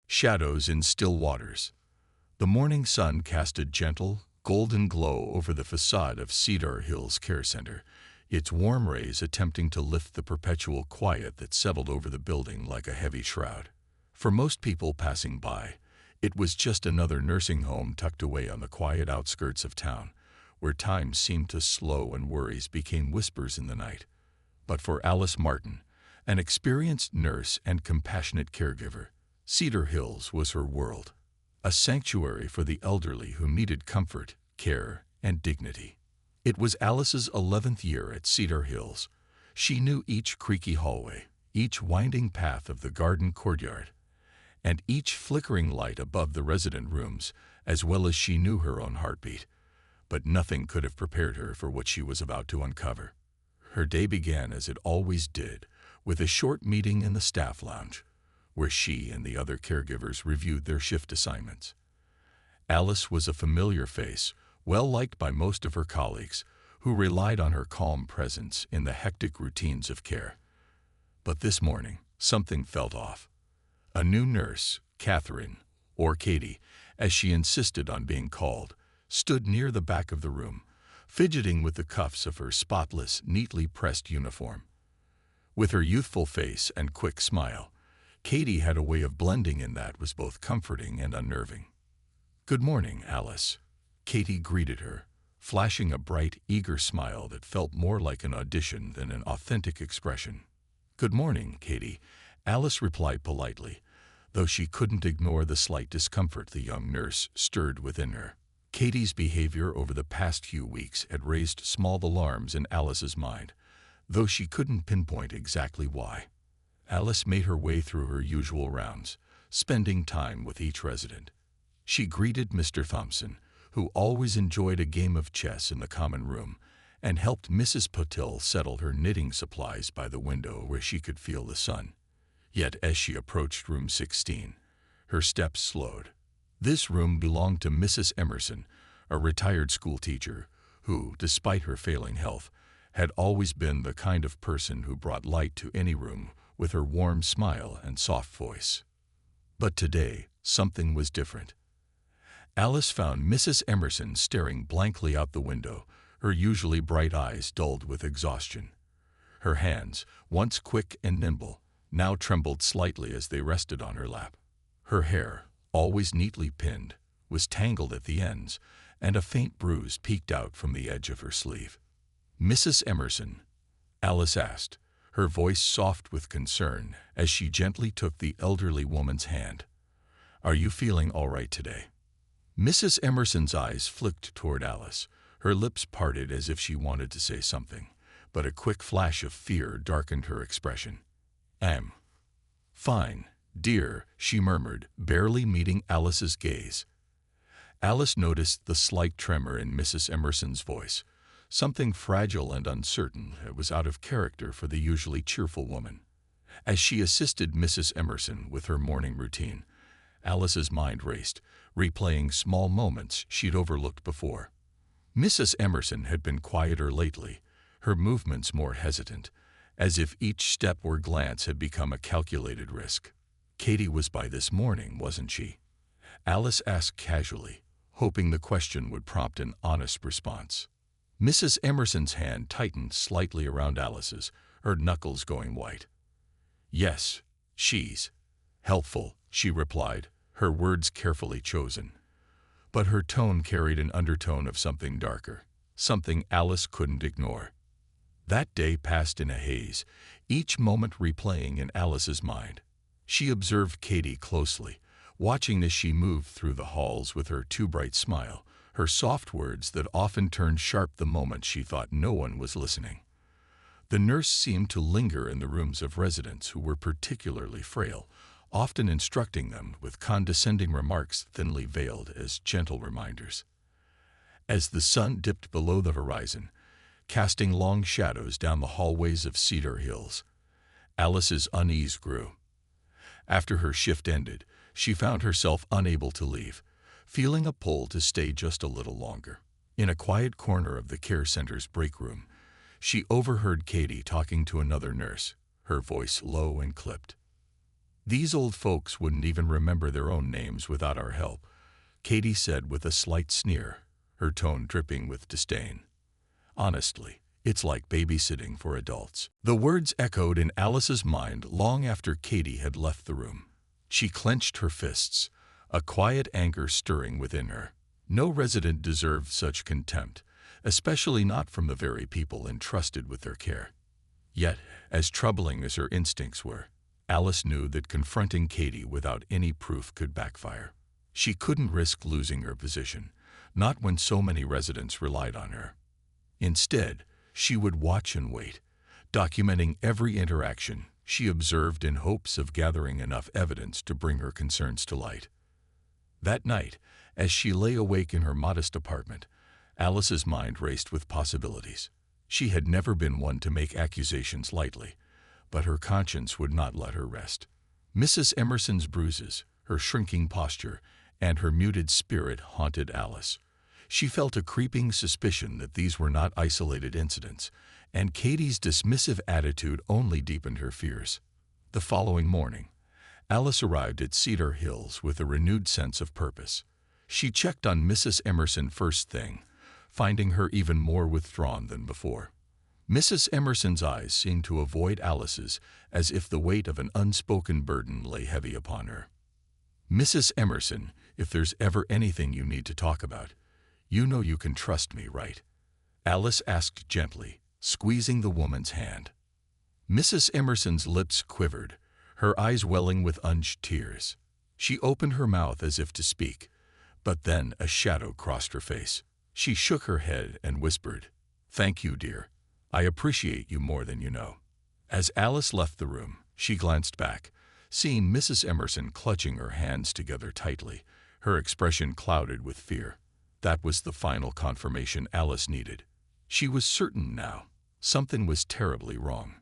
Shadows in still waters. The morning sun cast a gentle, golden glow over the facade of Cedar Hills Care Center, its warm rays attempting to lift the perpetual quiet that settled over the building like a heavy shroud. For most people passing by, it was just another nursing home tucked away on the quiet outskirts of town, where time seemed to slow and worries became whispers in the night. But for Alice Martin, an experienced nurse and compassionate caregiver, Cedar Hills was her world, a sanctuary for the elderly who needed comfort, care, and dignity. It was Alice's 11th year at Cedar Hills. She knew each creaky hallway, each winding path of the garden courtyard, and each flickering light above the resident rooms, as well as she knew her own heartbeat. But nothing could have prepared her for what she was about to uncover. Her day began as it always did, with a short meeting in the staff lounge, where she and the other caregivers reviewed their shift assignments. Alice was a familiar face, well-liked by most of her colleagues, who relied on her calm presence in the hectic routines of care. But this morning, something felt off. A new nurse, Catherine, or Katie, as she insisted on being called, stood near the back of the room, fidgeting with the cuffs of her spotless, neatly pressed uniform. With her youthful face and quick smile, Katie had a way of blending in that was both comforting and unnerving. "Good morning, Alice," Katie greeted her, flashing a bright, eager smile that felt more like an audition than an authentic expression. "Good morning, Katie," Alice replied politely, though she couldn't ignore the slight discomfort the young nurse stirred within her. Katie's behavior over the past few weeks had raised small alarms in Alice's mind, though she couldn't pinpoint exactly why. Alice made her way through her usual rounds, spending time with each resident. She greeted Mr. Thompson, who always enjoyed a game of chess in the common room, and helped Mrs. Patil settle her knitting supplies by the window where she could feel the sun. Yet as she approached room 16, her steps slowed. This room belonged to Mrs. Emerson, a retired schoolteacher who, despite her failing health, had always been the kind of person who brought light to any room with her warm smile and soft voice. But today, something was different. Alice found Mrs. Emerson staring blankly out the window, her usually bright eyes dulled with exhaustion. Her hands, once quick and nimble, now trembled slightly as they rested on her lap. Her hair, always neatly pinned, was tangled at the ends, and a faint bruise peeked out from the edge of her sleeve. "Mrs. Emerson?" Alice asked, her voice soft with concern as she gently took the elderly woman's hand. "Are you feeling all right today?" Mrs. Emerson's eyes flicked toward Alice, her lips parted as if she wanted to say something, but a quick flash of fear darkened her expression. "I'm fine, dear," she murmured, barely meeting Alice's gaze. Alice noticed the slight tremor in Mrs. Emerson's voice, something fragile and uncertain that was out of character for the usually cheerful woman. As she assisted Mrs. Emerson with her morning routine, Alice's mind raced, replaying small moments she'd overlooked before. Mrs. Emerson had been quieter lately, her movements more hesitant, as if each step or glance had become a calculated risk. Katie was by this morning, wasn't she? Alice asked casually, hoping the question would prompt an honest response. Mrs. Emerson's hand tightened slightly around Alice's, her knuckles going white. "Yes, she's helpful," she replied, her words carefully chosen. But her tone carried an undertone of something darker, something Alice couldn't ignore. That day passed in a haze, each moment replaying in Alice's mind. She observed Katie closely, watching as she moved through the halls with her too bright smile, her soft words that often turned sharp the moment she thought no one was listening. The nurse seemed to linger in the rooms of residents who were particularly frail, often instructing them with condescending remarks thinly veiled as gentle reminders. As the sun dipped below the horizon, casting long shadows down the hallways of Cedar Hills, Alice's unease grew. After her shift ended, she found herself unable to leave, feeling a pull to stay just a little longer. In a quiet corner of the care center's break room, she overheard Katie talking to another nurse, her voice low and clipped. These old folks wouldn't even remember their own names without our help, Katie said with a slight sneer, her tone dripping with disdain. Honestly, it's like babysitting for adults. The words echoed in Alice's mind long after Katie had left the room. She clenched her fists, a quiet anger stirring within her. No resident deserved such contempt, especially not from the very people entrusted with their care. Yet, as troubling as her instincts were, Alice knew that confronting Katie without any proof could backfire. She couldn't risk losing her position, not when so many residents relied on her. Instead, she would watch and wait, documenting every interaction she observed in hopes of gathering enough evidence to bring her concerns to light. That night, as she lay awake in her modest apartment, Alice's mind raced with possibilities. She had never been one to make accusations lightly, but her conscience would not let her rest. Mrs. Emerson's bruises, her shrinking posture, and her muted spirit haunted Alice. She felt a creeping suspicion that these were not isolated incidents, and Katie's dismissive attitude only deepened her fears. The following morning, Alice arrived at Cedar Hills with a renewed sense of purpose. She checked on Mrs. Emerson first thing, finding her even more withdrawn than before. Mrs. Emerson's eyes seemed to avoid Alice's as if the weight of an unspoken burden lay heavy upon her. "Mrs. Emerson, if there's ever anything you need to talk about, you know you can trust me, right?" Alice asked gently, squeezing the woman's hand. Mrs. Emerson's lips quivered, her eyes welling with unused tears. She opened her mouth as if to speak, but then a shadow crossed her face. She shook her head and whispered, "Thank you, dear. I appreciate you more than you know." As Alice left the room, she glanced back, seeing Mrs. Emerson clutching her hands together tightly, her expression clouded with fear. That was the final confirmation Alice needed. She was certain now. Something was terribly wrong.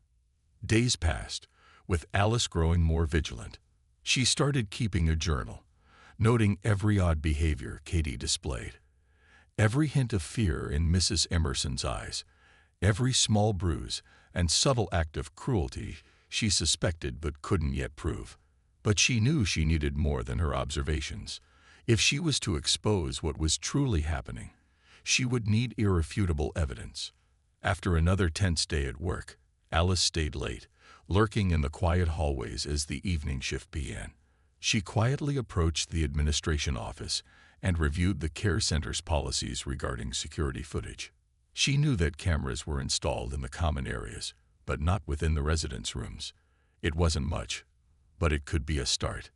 Days passed, with Alice growing more vigilant. She started keeping a journal, noting every odd behavior Katie displayed. Every hint of fear in Mrs. Emerson's eyes, every small bruise and subtle act of cruelty she suspected but couldn't yet prove. But she knew she needed more than her observations. If she was to expose what was truly happening, she would need irrefutable evidence. After another tense day at work, Alice stayed late, lurking in the quiet hallways as the evening shift began. She quietly approached the administration office and reviewed the care center's policies regarding security footage. She knew that cameras were installed in the common areas, but not within the residence rooms. It wasn't much, but it could be a start.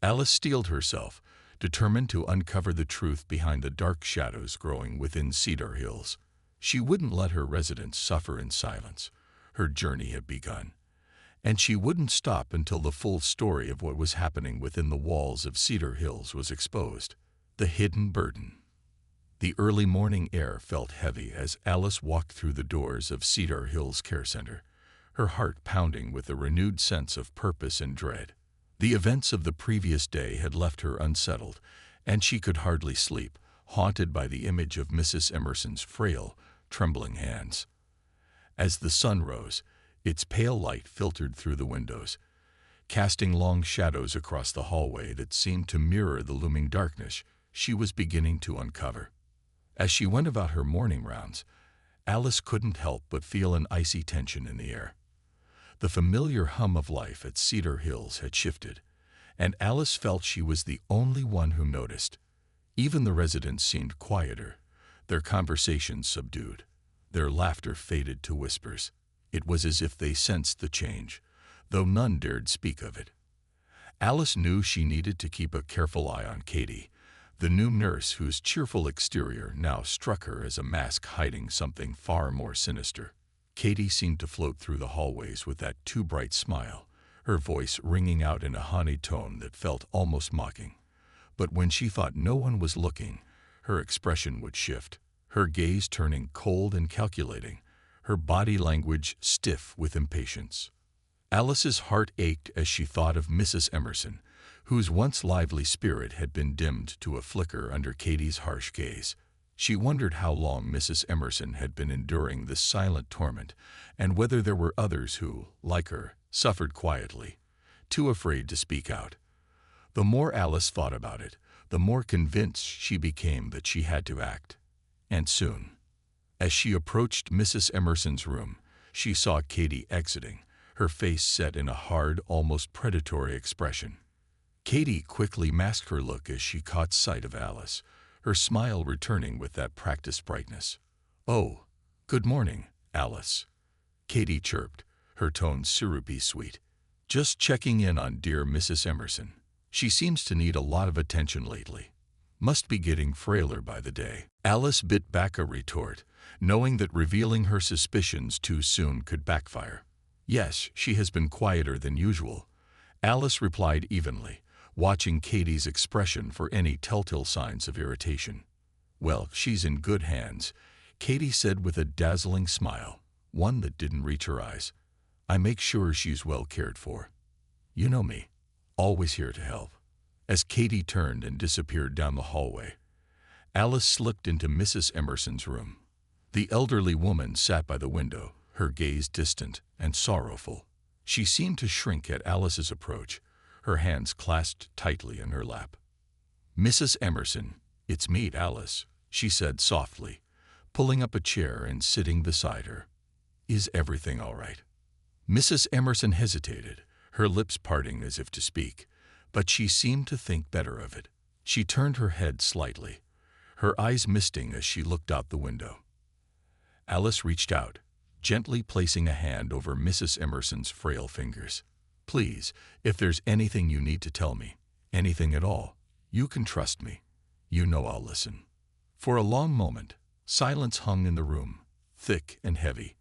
Alice steeled herself, determined to uncover the truth behind the dark shadows growing within Cedar Hills. She wouldn't let her residents suffer in silence. Her journey had begun, and she wouldn't stop until the full story of what was happening within the walls of Cedar Hills was exposed. The hidden burden. The early morning air felt heavy as Alice walked through the doors of Cedar Hills Care Center, her heart pounding with a renewed sense of purpose and dread. The events of the previous day had left her unsettled, and she could hardly sleep, haunted by the image of Mrs. Emerson's frail, trembling hands. As the sun rose, its pale light filtered through the windows, casting long shadows across the hallway that seemed to mirror the looming darkness she was beginning to uncover. As she went about her morning rounds, Alice couldn't help but feel an icy tension in the air. The familiar hum of life at Cedar Hills had shifted, and Alice felt she was the only one who noticed. Even the residents seemed quieter, their conversations subdued, their laughter faded to whispers. It was as if they sensed the change, though none dared speak of it. Alice knew she needed to keep a careful eye on Katie, the new nurse whose cheerful exterior now struck her as a mask hiding something far more sinister. Katie seemed to float through the hallways with that too bright smile, her voice ringing out in a honeyed tone that felt almost mocking. But when she thought no one was looking, her expression would shift, her gaze turning cold and calculating, her body language stiff with impatience. Alice's heart ached as she thought of Mrs. Emerson, whose once lively spirit had been dimmed to a flicker under Katie's harsh gaze. She wondered how long Mrs. Emerson had been enduring this silent torment, and whether there were others who, like her, suffered quietly, too afraid to speak out. The more Alice thought about it, the more convinced she became that she had to act. And soon, as she approached Mrs. Emerson's room, she saw Katie exiting, her face set in a hard, almost predatory expression. Katie quickly masked her look as she caught sight of Alice, her smile returning with that practiced brightness. "Oh, good morning, Alice," Katie chirped, her tone syrupy sweet. "Just checking in on dear Mrs. Emerson. She seems to need a lot of attention lately. Must be getting frailer by the day." Alice bit back a retort, knowing that revealing her suspicions too soon could backfire. "Yes, she has been quieter than usual," Alice replied evenly, watching Katie's expression for any telltale signs of irritation. "Well, she's in good hands," Katie said with a dazzling smile, one that didn't reach her eyes. "I make sure she's well cared for. You know me, always here to help." As Katie turned and disappeared down the hallway, Alice slipped into Mrs. Emerson's room. The elderly woman sat by the window, her gaze distant and sorrowful. She seemed to shrink at Alice's approach, her hands clasped tightly in her lap. "Mrs. Emerson, it's me, Alice," she said softly, pulling up a chair and sitting beside her. "Is everything all right?" Mrs. Emerson hesitated, her lips parting as if to speak, but she seemed to think better of it. She turned her head slightly, her eyes misting as she looked out the window. Alice reached out, gently placing a hand over Mrs. Emerson's frail fingers. "Please, if there's anything you need to tell me, anything at all, you can trust me. You know I'll listen." For a long moment, silence hung in the room, thick and heavy.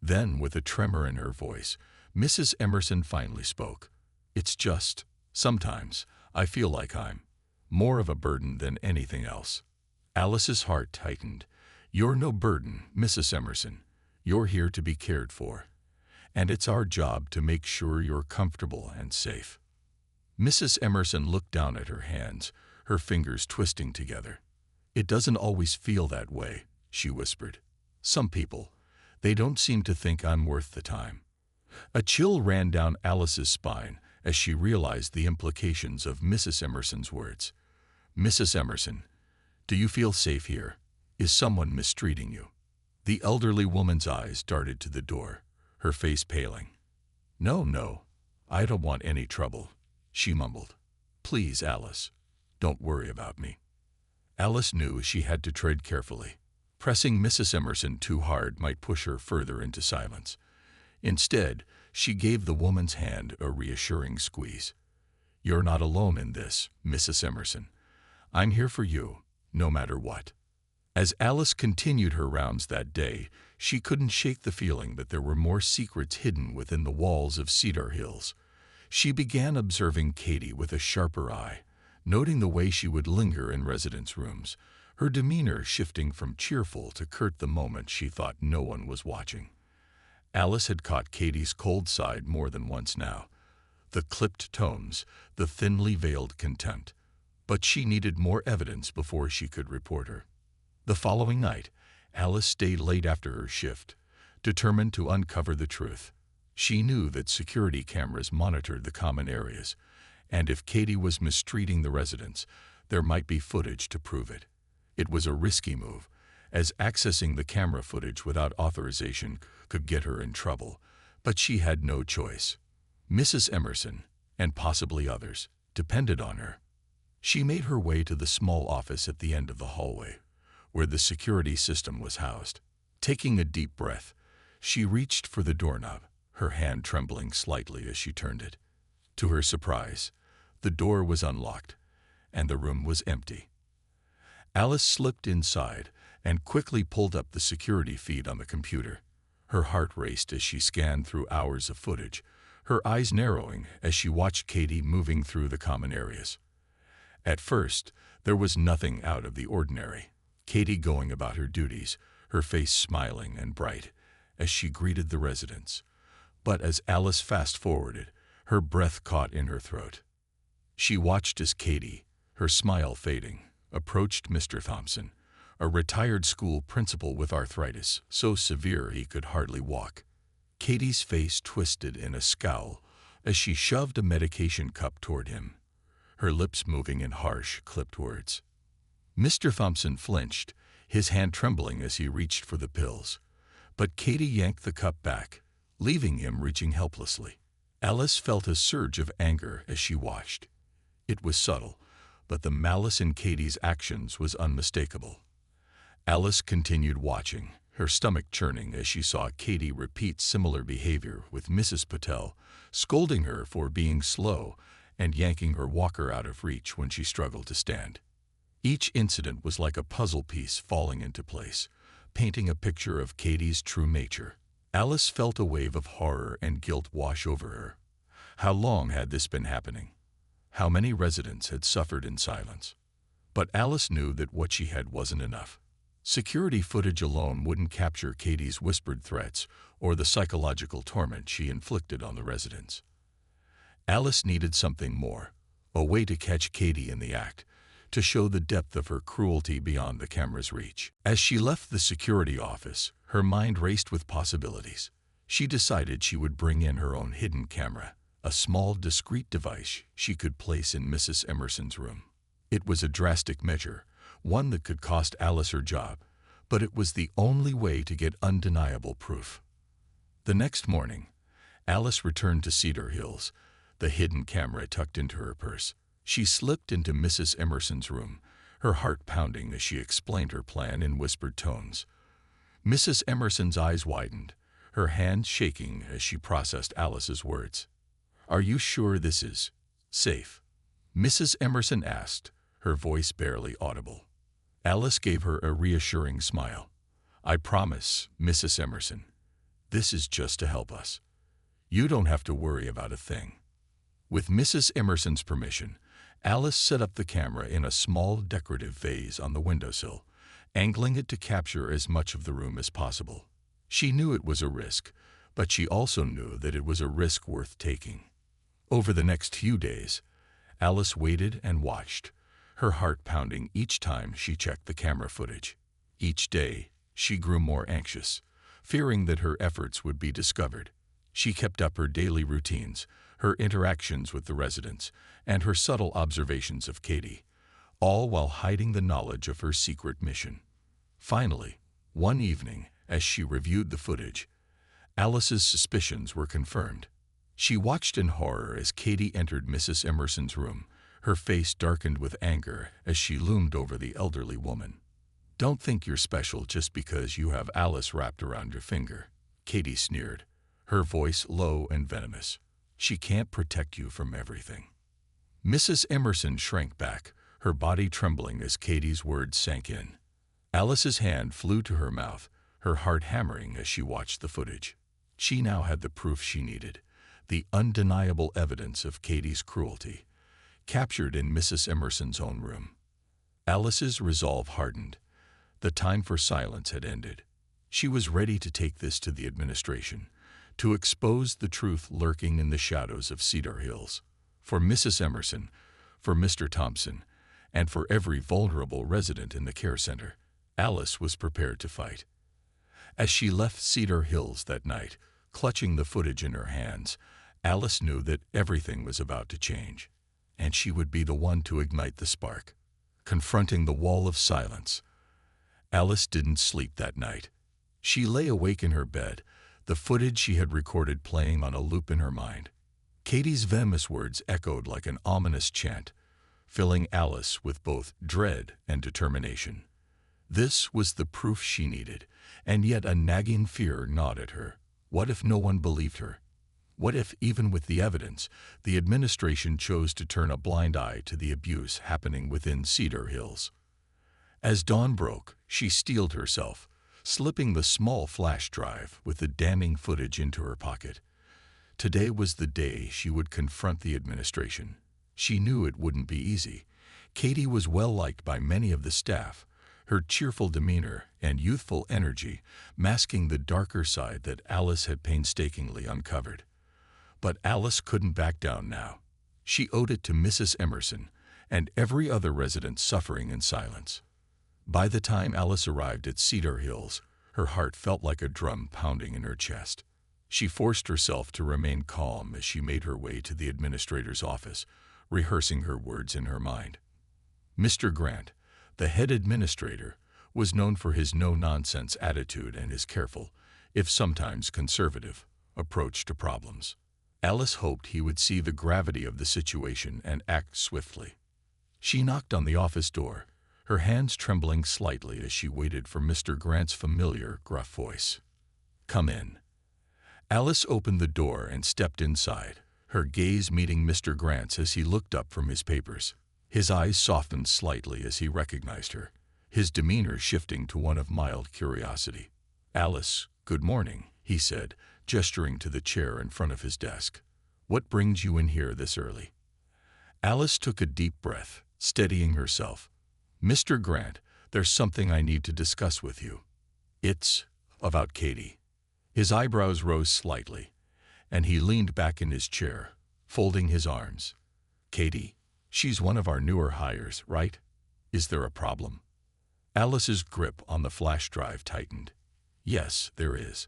Then, with a tremor in her voice, Mrs. Emerson finally spoke. "It's just, sometimes, I feel like I'm more of a burden than anything else." Alice's heart tightened. "You're no burden, Mrs. Emerson. You're here to be cared for. And it's our job to make sure you're comfortable and safe." Mrs. Emerson looked down at her hands, her fingers twisting together. "It doesn't always feel that way," she whispered. "Some people, they don't seem to think I'm worth the time." A chill ran down Alice's spine as she realized the implications of Mrs. Emerson's words. "Mrs. Emerson, do you feel safe here? Is someone mistreating you?" The elderly woman's eyes darted to the door, her face paling. No, I don't want any trouble," she mumbled. "Please, Alice, don't worry about me." Alice knew she had to tread carefully. Pressing Mrs. Emerson too hard might push her further into silence. Instead, she gave the woman's hand a reassuring squeeze. "You're not alone in this, Mrs. Emerson. I'm here for you, no matter what." As Alice continued her rounds that day, she couldn't shake the feeling that there were more secrets hidden within the walls of Cedar Hills. She began observing Katie with a sharper eye, noting the way she would linger in residents' rooms, her demeanor shifting from cheerful to curt the moment she thought no one was watching. Alice had caught Katie's cold side more than once now, the clipped tones, the thinly veiled contempt. But she needed more evidence before she could report her. The following night, Alice stayed late after her shift, determined to uncover the truth. She knew that security cameras monitored the common areas, and if Katie was mistreating the residents, there might be footage to prove it. It was a risky move, as accessing the camera footage without authorization could get her in trouble, but she had no choice. Mrs. Emerson, and possibly others, depended on her. She made her way to the small office at the end of the hallway, where the security system was housed. Taking a deep breath, she reached for the doorknob, her hand trembling slightly as she turned it. To her surprise, the door was unlocked, and the room was empty. Alice slipped inside and quickly pulled up the security feed on the computer. Her heart raced as she scanned through hours of footage, her eyes narrowing as she watched Katie moving through the common areas. At first, there was nothing out of the ordinary. Katie going about her duties, her face smiling and bright, as she greeted the residents. But as Alice fast-forwarded, her breath caught in her throat. She watched as Katie, her smile fading, approached Mr. Thompson, a retired school principal with arthritis, so severe he could hardly walk. Katie's face twisted in a scowl as she shoved a medication cup toward him, her lips moving in harsh, clipped words. Mr. Thompson flinched, his hand trembling as he reached for the pills. But Katie yanked the cup back, leaving him reaching helplessly. Alice felt a surge of anger as she watched. It was subtle, but the malice in Katie's actions was unmistakable. Alice continued watching, her stomach churning as she saw Katie repeat similar behavior with Mrs. Patel, scolding her for being slow and yanking her walker out of reach when she struggled to stand. Each incident was like a puzzle piece falling into place, painting a picture of Katie's true nature. Alice felt a wave of horror and guilt wash over her. How long had this been happening? How many residents had suffered in silence? But Alice knew that what she had wasn't enough. Security footage alone wouldn't capture Katie's whispered threats or the psychological torment she inflicted on the residents. Alice needed something more, a way to catch Katie in the act, to show the depth of her cruelty beyond the camera's reach. As she left the security office, her mind raced with possibilities. She decided she would bring in her own hidden camera, a small, discreet device she could place in Mrs. Emerson's room. It was a drastic measure, one that could cost Alice her job, but it was the only way to get undeniable proof. The next morning, Alice returned to Cedar Hills, the hidden camera tucked into her purse. She slipped into Mrs. Emerson's room, her heart pounding as she explained her plan in whispered tones. Mrs. Emerson's eyes widened, her hands shaking as she processed Alice's words. "Are you sure this is safe?" Mrs. Emerson asked, her voice barely audible. Alice gave her a reassuring smile. "I promise, Mrs. Emerson. This is just to help us. You don't have to worry about a thing." With Mrs. Emerson's permission, Alice set up the camera in a small decorative vase on the windowsill, angling it to capture as much of the room as possible. She knew it was a risk, but she also knew that it was a risk worth taking. Over the next few days, Alice waited and watched, her heart pounding each time she checked the camera footage. Each day, she grew more anxious, fearing that her efforts would be discovered. She kept up her daily routines, her interactions with the residents, and her subtle observations of Katie, all while hiding the knowledge of her secret mission. Finally, one evening, as she reviewed the footage, Alice's suspicions were confirmed. She watched in horror as Katie entered Mrs. Emerson's room, her face darkened with anger as she loomed over the elderly woman. "Don't think you're special just because you have Alice wrapped around your finger," Katie sneered, her voice low and venomous. "She can't protect you from everything." Mrs. Emerson shrank back, her body trembling as Katie's words sank in. Alice's hand flew to her mouth, her heart hammering as she watched the footage. She now had the proof she needed, the undeniable evidence of Katie's cruelty, captured in Mrs. Emerson's own room. Alice's resolve hardened. The time for silence had ended. She was ready to take this to the administration, to expose the truth lurking in the shadows of Cedar Hills. For Mrs. Emerson, for Mr. Thompson, and for every vulnerable resident in the care center, Alice was prepared to fight. As she left Cedar Hills that night, clutching the footage in her hands, Alice knew that everything was about to change, and she would be the one to ignite the spark. Confronting the wall of silence, Alice didn't sleep that night. She lay awake in her bed, the footage she had recorded playing on a loop in her mind. Katie's venomous words echoed like an ominous chant, filling Alice with both dread and determination. This was the proof she needed, and yet a nagging fear gnawed at her. What if no one believed her? What if, even with the evidence, the administration chose to turn a blind eye to the abuse happening within Cedar Hills? As dawn broke, she steeled herself, slipping the small flash drive with the damning footage into her pocket. Today was the day she would confront the administration. She knew it wouldn't be easy. Katie was well liked by many of the staff, her cheerful demeanor and youthful energy masking the darker side that Alice had painstakingly uncovered. But Alice couldn't back down now. She owed it to Mrs. Emerson and every other resident suffering in silence. By the time Alice arrived at Cedar Hills, her heart felt like a drum pounding in her chest. She forced herself to remain calm as she made her way to the administrator's office, rehearsing her words in her mind. Mr. Grant, the head administrator, was known for his no-nonsense attitude and his careful, if sometimes conservative, approach to problems. Alice hoped he would see the gravity of the situation and act swiftly. She knocked on the office door, her hands trembling slightly as she waited for Mr. Grant's familiar, gruff voice. "Come in." Alice opened the door and stepped inside, her gaze meeting Mr. Grant's as he looked up from his papers. His eyes softened slightly as he recognized her, his demeanor shifting to one of mild curiosity. "Alice, good morning," he said, gesturing to the chair in front of his desk. "What brings you in here this early?" Alice took a deep breath, steadying herself. "Mr. Grant, there's something I need to discuss with you. It's about Katie." His eyebrows rose slightly, and he leaned back in his chair, folding his arms. "Katie, she's one of our newer hires, right? Is there a problem?" Alice's grip on the flash drive tightened. "Yes, there is.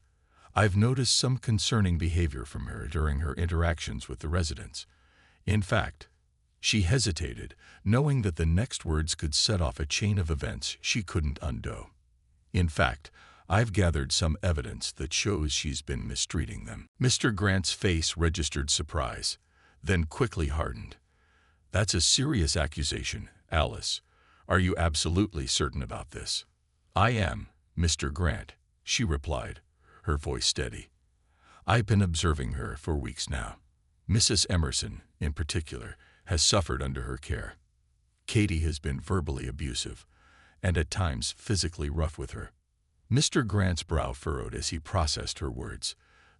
I've noticed some concerning behavior from her during her interactions with the residents. In fact," she hesitated, knowing that the next words could set off a chain of events she couldn't undo. "In fact, I've gathered some evidence that shows she's been mistreating them." Mr. Grant's face registered surprise, then quickly hardened. "That's a serious accusation, Alice. Are you absolutely certain about this?" "I am, Mr. Grant," she replied, her voice steady. "I've been observing her for weeks now. Mrs. Emerson, in particular, has suffered under her care. Katie has been verbally abusive, and at times physically rough with her." Mr. Grant's brow furrowed as he processed her words.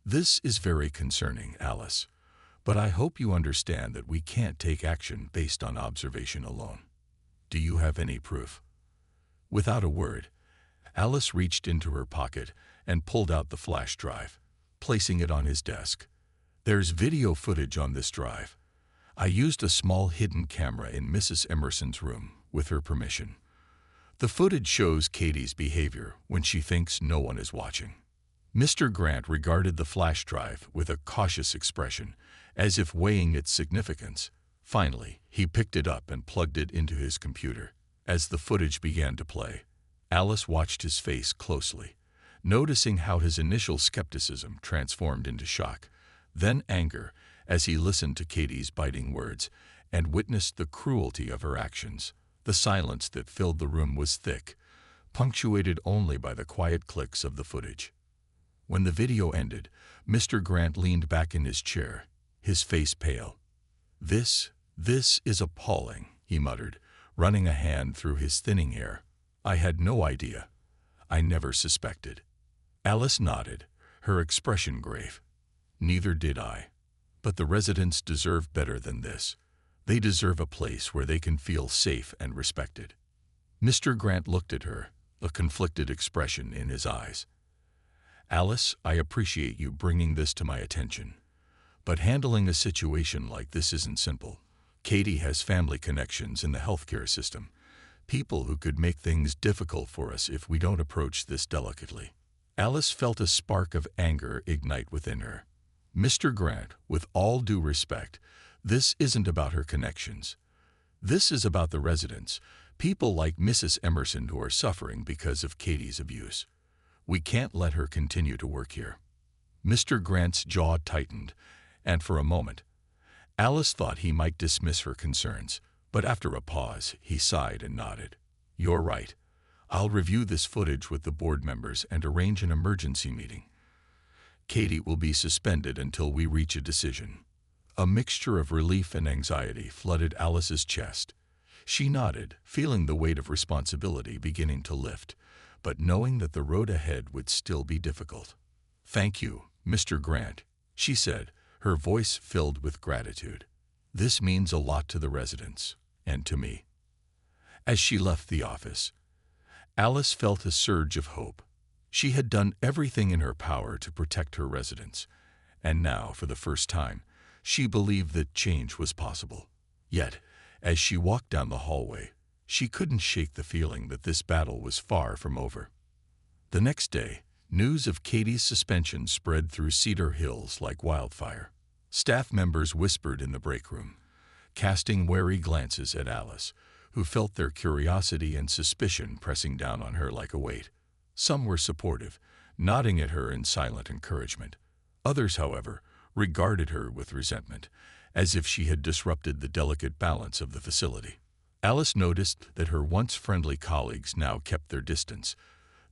"This is very concerning, Alice, but I hope you understand that we can't take action based on observation alone. Do you have any proof?" Without a word, Alice reached into her pocket and pulled out the flash drive, placing it on his desk. "There's video footage on this drive. I used a small hidden camera in Mrs. Emerson's room, with her permission. The footage shows Katie's behavior when she thinks no one is watching." Mr. Grant regarded the flash drive with a cautious expression, as if weighing its significance. Finally, he picked it up and plugged it into his computer. As the footage began to play, Alice watched his face closely, noticing how his initial skepticism transformed into shock, then anger, as he listened to Katie's biting words and witnessed the cruelty of her actions. The silence that filled the room was thick, punctuated only by the quiet clicks of the footage. When the video ended, Mr. Grant leaned back in his chair, his face pale. This is appalling," he muttered, running a hand through his thinning hair. "I had no idea. I never suspected." Alice nodded, her expression grave. "Neither did I. But the residents deserve better than this. They deserve a place where they can feel safe and respected." Mr. Grant looked at her, a conflicted expression in his eyes. "Alice, I appreciate you bringing this to my attention. But handling a situation like this isn't simple. Katie has family connections in the healthcare system, people who could make things difficult for us if we don't approach this delicately." Alice felt a spark of anger ignite within her. "Mr. Grant, with all due respect, this isn't about her connections. This is about the residents, people like Mrs. Emerson who are suffering because of Katie's abuse. We can't let her continue to work here." Mr. Grant's jaw tightened, and for a moment, Alice thought he might dismiss her concerns, but after a pause, he sighed and nodded. "You're right. I'll review this footage with the board members and arrange an emergency meeting. Katie will be suspended until we reach a decision." A mixture of relief and anxiety flooded Alice's chest. She nodded, feeling the weight of responsibility beginning to lift, but knowing that the road ahead would still be difficult. "Thank you, Mr. Grant," she said, her voice filled with gratitude. "This means a lot to the residents, and to me." As she left the office, Alice felt a surge of hope. She had done everything in her power to protect her residents, and now, for the first time, she believed that change was possible. Yet, as she walked down the hallway, she couldn't shake the feeling that this battle was far from over. The next day, News of Katie's suspension spread through Cedar Hills like wildfire. Staff members whispered in the break room, casting wary glances at Alice, who felt their curiosity and suspicion pressing down on her like a weight. Some were supportive, nodding at her in silent encouragement. Others, however, regarded her with resentment, as if she had disrupted the delicate balance of the facility. Alice noticed that her once friendly colleagues now kept their distance,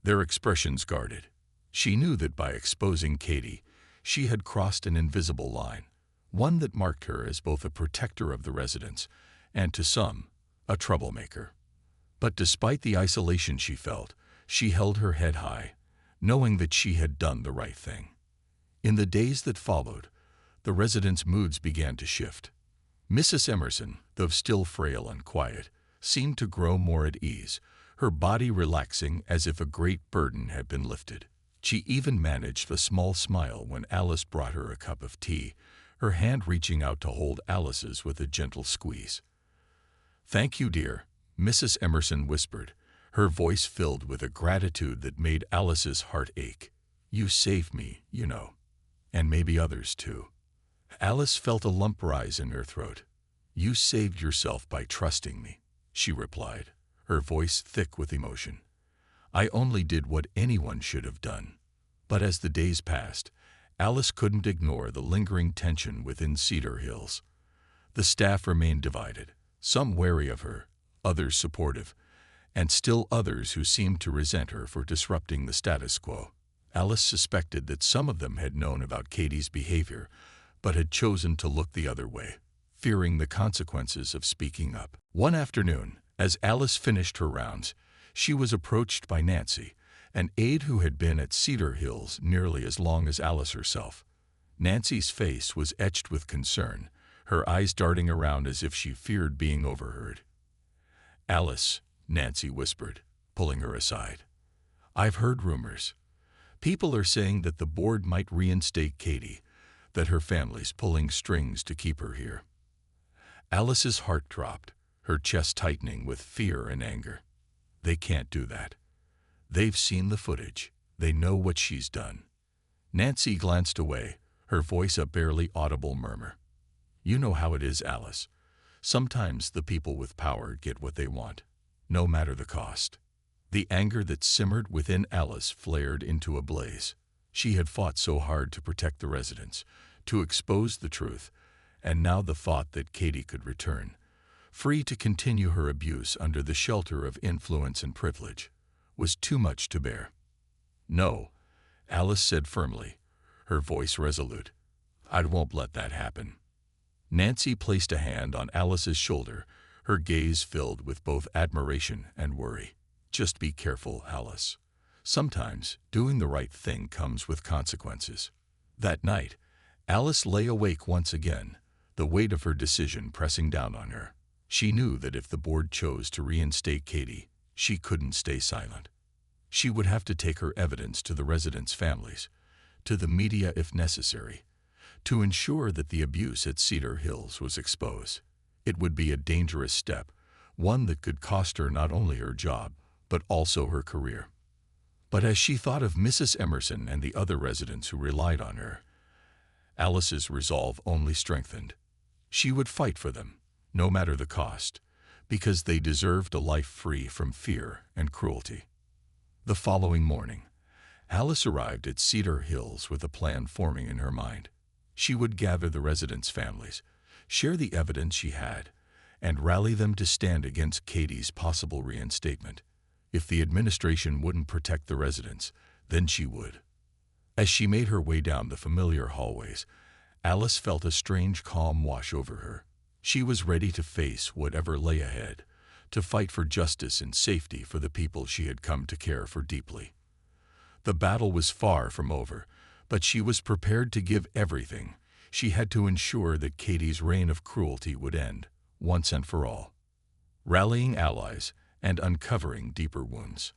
their expressions guarded. She knew that by exposing Katie, she had crossed an invisible line, one that marked her as both a protector of the residents and, to some, a troublemaker. But despite the isolation she felt, she held her head high, knowing that she had done the right thing. In the days that followed, the residents' moods began to shift. Mrs. Emerson, though still frail and quiet, seemed to grow more at ease, her body relaxing as if a great burden had been lifted. She even managed a small smile when Alice brought her a cup of tea, her hand reaching out to hold Alice's with a gentle squeeze. "Thank you, dear," Mrs. Emerson whispered, her voice filled with a gratitude that made Alice's heart ache. "You saved me, you know. And maybe others, too." Alice felt a lump rise in her throat. "You saved yourself by trusting me," she replied, her voice thick with emotion. "I only did what anyone should have done." But as the days passed, Alice couldn't ignore the lingering tension within Cedar Hills. The staff remained divided, some wary of her, others supportive, and still others who seemed to resent her for disrupting the status quo. Alice suspected that some of them had known about Katie's behavior, but had chosen to look the other way, fearing the consequences of speaking up. One afternoon, as Alice finished her rounds, she was approached by Nancy, an aide who had been at Cedar Hills nearly as long as Alice herself. Nancy's face was etched with concern, her eyes darting around as if she feared being overheard. "Alice," Nancy whispered, pulling her aside. "I've heard rumors. People are saying that the board might reinstate Katie, that her family's pulling strings to keep her here." Alice's heart dropped, her chest tightening with fear and anger. "They can't do that. They've seen the footage. They know what she's done." Nancy glanced away, her voice a barely audible murmur. "You know how it is, Alice. Sometimes the people with power get what they want, no matter the cost." The anger that simmered within Alice flared into a blaze. She had fought so hard to protect the residents, to expose the truth, and now the thought that Katie could return, free to continue her abuse under the shelter of influence and privilege, was too much to bear. "No," Alice said firmly, her voice resolute. "I won't let that happen." Nancy placed a hand on Alice's shoulder, her gaze filled with both admiration and worry. "Just be careful, Alice. Sometimes doing the right thing comes with consequences." That night, Alice lay awake once again, the weight of her decision pressing down on her. She knew that if the board chose to reinstate Katie, she couldn't stay silent. She would have to take her evidence to the residents' families, to the media if necessary, to ensure that the abuse at Cedar Hills was exposed. It would be a dangerous step, one that could cost her not only her job, but also her career. But as she thought of Mrs. Emerson and the other residents who relied on her, Alice's resolve only strengthened. She would fight for them, no matter the cost, because they deserved a life free from fear and cruelty. The following morning, Alice arrived at Cedar Hills with a plan forming in her mind. She would gather the residents' families, share the evidence she had, and rally them to stand against Katie's possible reinstatement. If the administration wouldn't protect the residents, then she would. As she made her way down the familiar hallways, Alice felt a strange calm wash over her. She was ready to face whatever lay ahead, to fight for justice and safety for the people she had come to care for deeply. The battle was far from over, but she was prepared to give everything. She had to ensure that Katie's reign of cruelty would end, once and for all. Rallying allies and uncovering deeper wounds,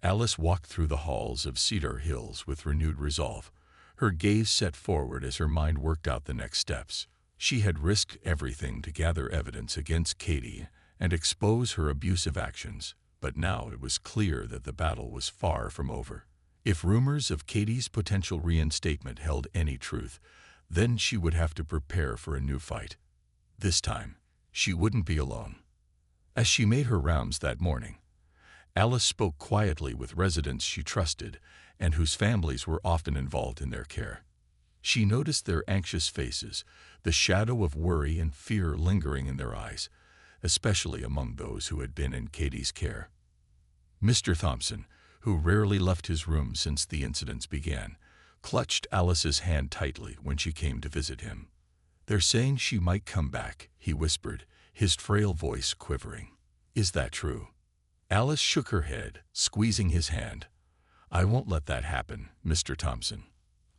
Alice walked through the halls of Cedar Hills with renewed resolve, her gaze set forward as her mind worked out the next steps. She had risked everything to gather evidence against Katie and expose her abusive actions, but now it was clear that the battle was far from over. If rumors of Katie's potential reinstatement held any truth, then she would have to prepare for a new fight. This time, she wouldn't be alone. As she made her rounds that morning, Alice spoke quietly with residents she trusted and whose families were often involved in their care. She noticed their anxious faces, the shadow of worry and fear lingering in their eyes, especially among those who had been in Katie's care. Mr. Thompson, who rarely left his room since the incidents began, clutched Alice's hand tightly when she came to visit him. "They're saying she might come back," he whispered, his frail voice quivering. "Is that true?" Alice shook her head, squeezing his hand. "I won't let that happen, Mr. Thompson.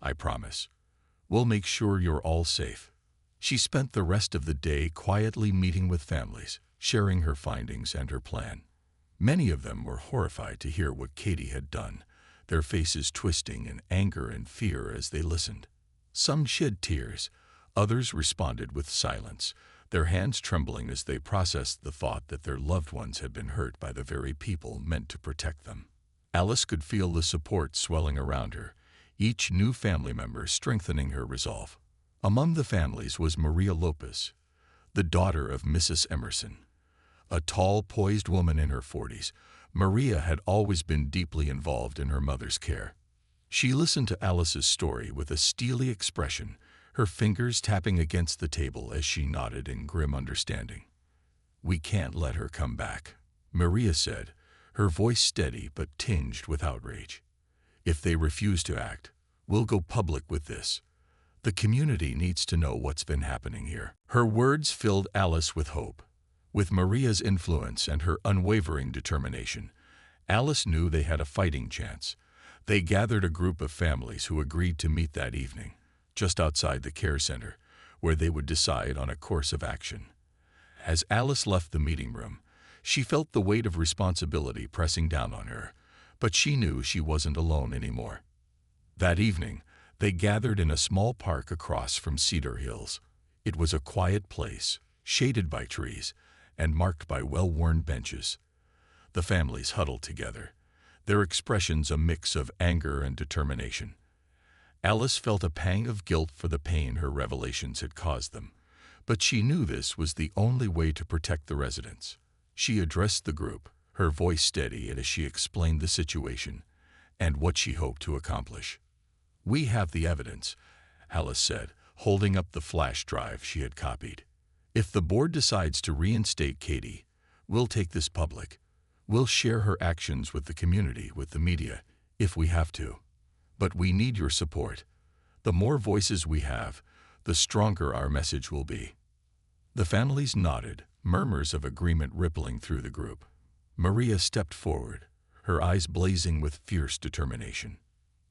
I promise. We'll make sure you're all safe." She spent the rest of the day quietly meeting with families, sharing her findings and her plan. Many of them were horrified to hear what Katie had done, their faces twisting in anger and fear as they listened. Some shed tears, others responded with silence, their hands trembling as they processed the thought that their loved ones had been hurt by the very people meant to protect them. Alice could feel the support swelling around her, each new family member strengthening her resolve. Among the families was Maria Lopez, the daughter of Mrs. Emerson. A tall, poised woman in her 40s, Maria had always been deeply involved in her mother's care. She listened to Alice's story with a steely expression, her fingers tapping against the table as she nodded in grim understanding. "We can't let her come back," Maria said, her voice steady but tinged with outrage. "If they refuse to act, we'll go public with this. The community needs to know what's been happening here." Her words filled Alice with hope. With Maria's influence and her unwavering determination, Alice knew they had a fighting chance. They gathered a group of families who agreed to meet that evening, just outside the care center, where they would decide on a course of action. As Alice left the meeting room, she felt the weight of responsibility pressing down on her, but she knew she wasn't alone anymore. That evening, they gathered in a small park across from Cedar Hills. It was a quiet place, shaded by trees, and marked by well-worn benches. The families huddled together, their expressions a mix of anger and determination. Alice felt a pang of guilt for the pain her revelations had caused them, but she knew this was the only way to protect the residents. She addressed the group, her voice steady as she explained the situation and what she hoped to accomplish. "We have the evidence," Alice said, holding up the flash drive she had copied. "If the board decides to reinstate Katie, we'll take this public. We'll share her actions with the community, with the media, if we have to. But we need your support. The more voices we have, the stronger our message will be." The families nodded, murmurs of agreement rippling through the group. Maria stepped forward, her eyes blazing with fierce determination.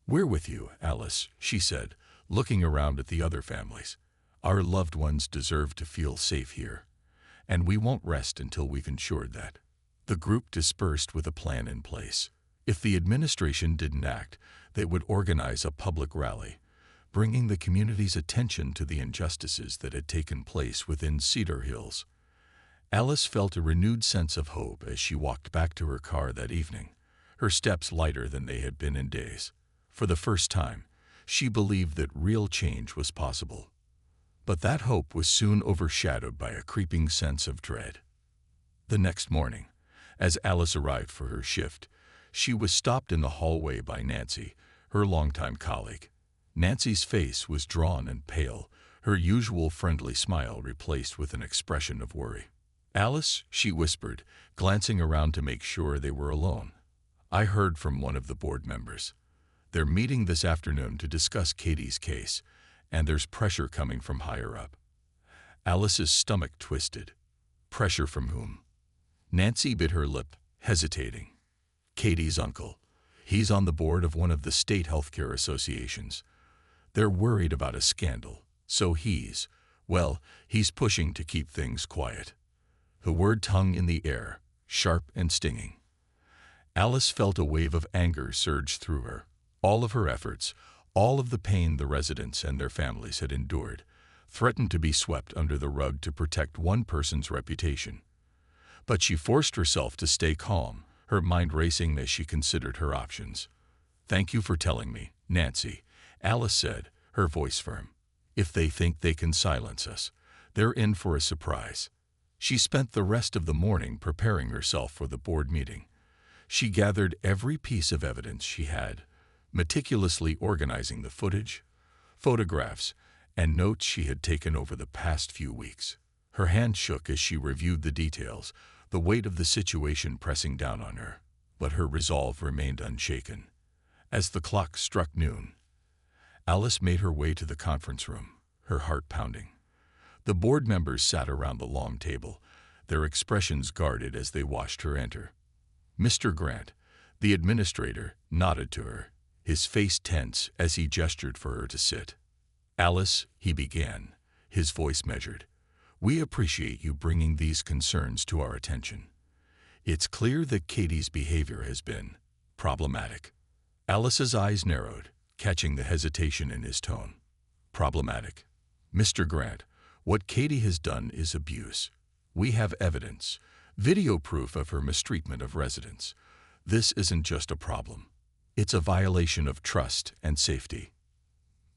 "We're with you, Alice," she said, looking around at the other families. "Our loved ones deserve to feel safe here, and we won't rest until we've ensured that." The group dispersed with a plan in place. If the administration didn't act, they would organize a public rally, bringing the community's attention to the injustices that had taken place within Cedar Hills. Alice felt a renewed sense of hope as she walked back to her car that evening, her steps lighter than they had been in days. For the first time, she believed that real change was possible. But that hope was soon overshadowed by a creeping sense of dread. The next morning, as Alice arrived for her shift, she was stopped in the hallway by Nancy, her longtime colleague. Nancy's face was drawn and pale, her usual friendly smile replaced with an expression of worry. "Alice," she whispered, glancing around to make sure they were alone. "I heard from one of the board members. They're meeting this afternoon to discuss Katie's case, and there's pressure coming from higher up." Alice's stomach twisted. Pressure from whom? Nancy bit her lip, hesitating. "Katie's uncle. He's on the board of one of the state healthcare associations. They're worried about a scandal, so he's pushing to keep things quiet." The word hung in the air, sharp and stinging. Alice felt a wave of anger surge through her. All of her efforts, all of the pain the residents and their families had endured, threatened to be swept under the rug to protect one person's reputation. But she forced herself to stay calm, her mind racing as she considered her options. "Thank you for telling me, Nancy," Alice said, her voice firm. "If they think they can silence us, they're in for a surprise." She spent the rest of the morning preparing herself for the board meeting. She gathered every piece of evidence she had, meticulously organizing the footage, photographs, and notes she had taken over the past few weeks. Her hand shook as she reviewed the details, the weight of the situation pressing down on her, but her resolve remained unshaken. As the clock struck noon, Alice made her way to the conference room, her heart pounding. The board members sat around the long table, their expressions guarded as they watched her enter. Mr. Grant, the administrator, nodded to her, his face tense as he gestured for her to sit. "Alice," he began, his voice measured, "we appreciate you bringing these concerns to our attention. It's clear that Katie's behavior has been problematic." Alice's eyes narrowed, catching the hesitation in his tone. "Problematic. Mr. Grant, what Katie has done is abuse. We have evidence, video proof of her mistreatment of residents. This isn't just a problem. It's a violation of trust and safety."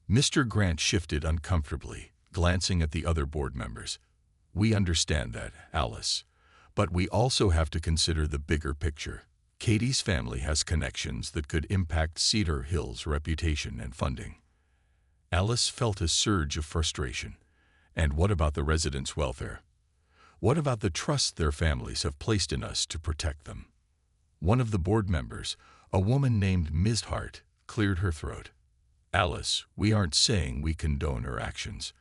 Mr. Grant shifted uncomfortably, glancing at the other board members. "We understand that, Alice, but we also have to consider the bigger picture. Katie's family has connections that could impact Cedar Hill's reputation and funding." Alice felt a surge of frustration. And what about the residents' welfare? What about the trust their families have placed in us to protect them? One of the board members, a woman named Ms. Hart, cleared her throat. "Alice, we aren't saying we condone her actions,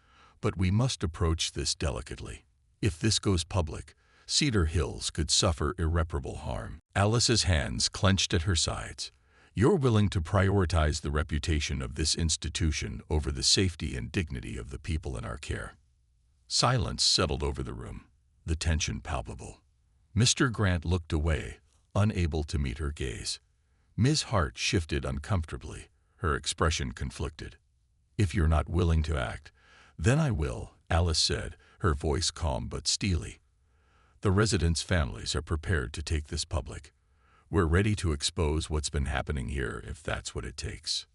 but we must approach this delicately. If this goes public, Cedar Hills could suffer irreparable harm." Alice's hands clenched at her sides. "You're willing to prioritize the reputation of this institution over the safety and dignity of the people in our care." Silence settled over the room, the tension palpable. Mr. Grant looked away, unable to meet her gaze. Ms. Hart shifted uncomfortably, her expression conflicted. "If you're not willing to act, then I will," Alice said, her voice calm but steely. "The residents' families are prepared to take this public. We're ready to expose what's been happening here if that's what it takes."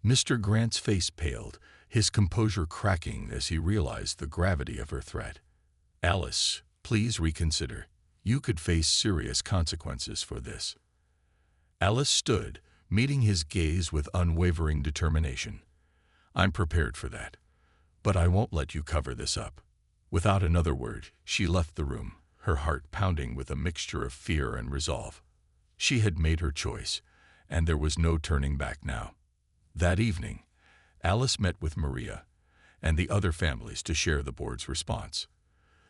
Mr. Grant's face paled, his composure cracking as he realized the gravity of her threat. "Alice, please reconsider. You could face serious consequences for this." Alice stood, meeting his gaze with unwavering determination. "I'm prepared for that, but I won't let you cover this up." Without another word, she left the room, her heart pounding with a mixture of fear and resolve. She had made her choice, and there was no turning back now. That evening, Alice met with Maria and the other families to share the board's response.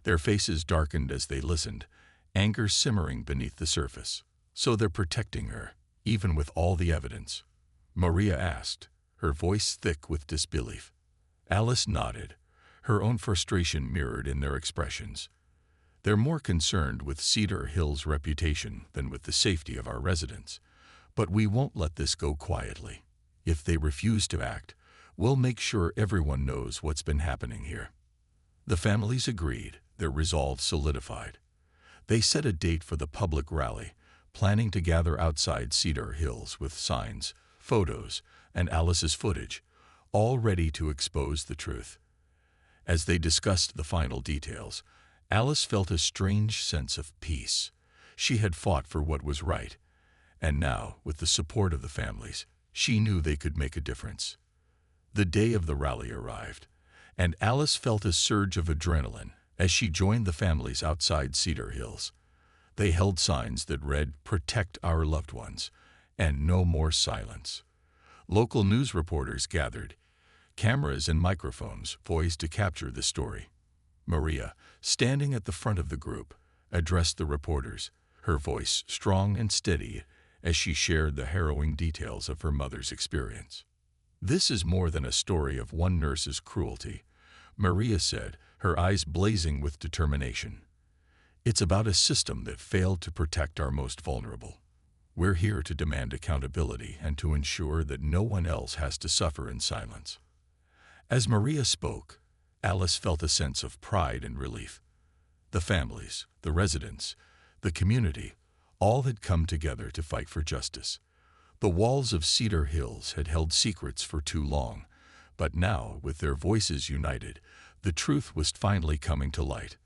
Their faces darkened as they listened, anger simmering beneath the surface. "So they're protecting her, even with all the evidence?" Maria asked, her voice thick with disbelief. Alice nodded, her own frustration mirrored in their expressions. "They're more concerned with Cedar Hill's reputation than with the safety of our residents. But we won't let this go quietly. If they refuse to act, we'll make sure everyone knows what's been happening here." The families agreed, their resolve solidified. They set a date for the public rally, planning to gather outside Cedar Hills with signs, photos, and Alice's footage, all ready to expose the truth. As they discussed the final details, Alice felt a strange sense of peace. She had fought for what was right, and now, with the support of the families, she knew they could make a difference. The day of the rally arrived, and Alice felt a surge of adrenaline as she joined the families outside Cedar Hills. They held signs that read, "Protect our loved ones," and "No more silence." Local news reporters gathered, cameras and microphones poised to capture the story. Maria, standing at the front of the group, addressed the reporters, her voice strong and steady as she shared the harrowing details of her mother's experience. "This is more than a story of one nurse's cruelty," Maria said, her eyes blazing with determination. "It's about a system that failed to protect our most vulnerable. We're here to demand accountability and to ensure that no one else has to suffer in silence." As Maria spoke, Alice felt a sense of pride and relief. The families, the residents, the community, all had come together to fight for justice. The walls of Cedar Hills had held secrets for too long, but now, with their voices united, the truth was finally coming to light.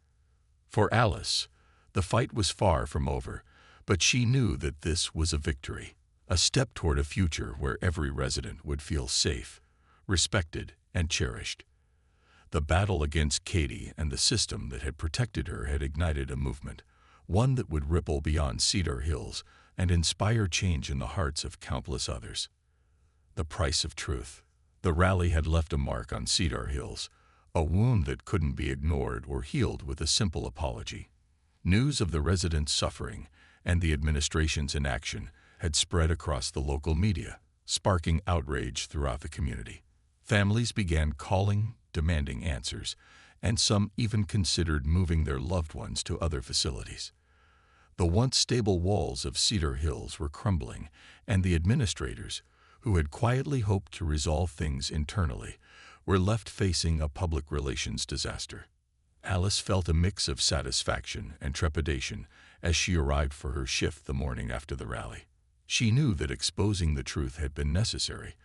For Alice, the fight was far from over, but she knew that this was a victory, a step toward a future where every resident would feel safe, respected, and cherished. The battle against Katie and the system that had protected her had ignited a movement, one that would ripple beyond Cedar Hills and inspire change in the hearts of countless others. The price of truth. The rally had left a mark on Cedar Hills, a wound that couldn't be ignored or healed with a simple apology. News of the residents' suffering and the administration's inaction had spread across the local media, sparking outrage throughout the community. Families began calling, demanding answers, and some even considered moving their loved ones to other facilities. The once stable walls of Cedar Hills were crumbling, and the administrators, who had quietly hoped to resolve things internally, were left facing a public relations disaster. Alice felt a mix of satisfaction and trepidation as she arrived for her shift the morning after the rally. She knew that exposing the truth had been necessary,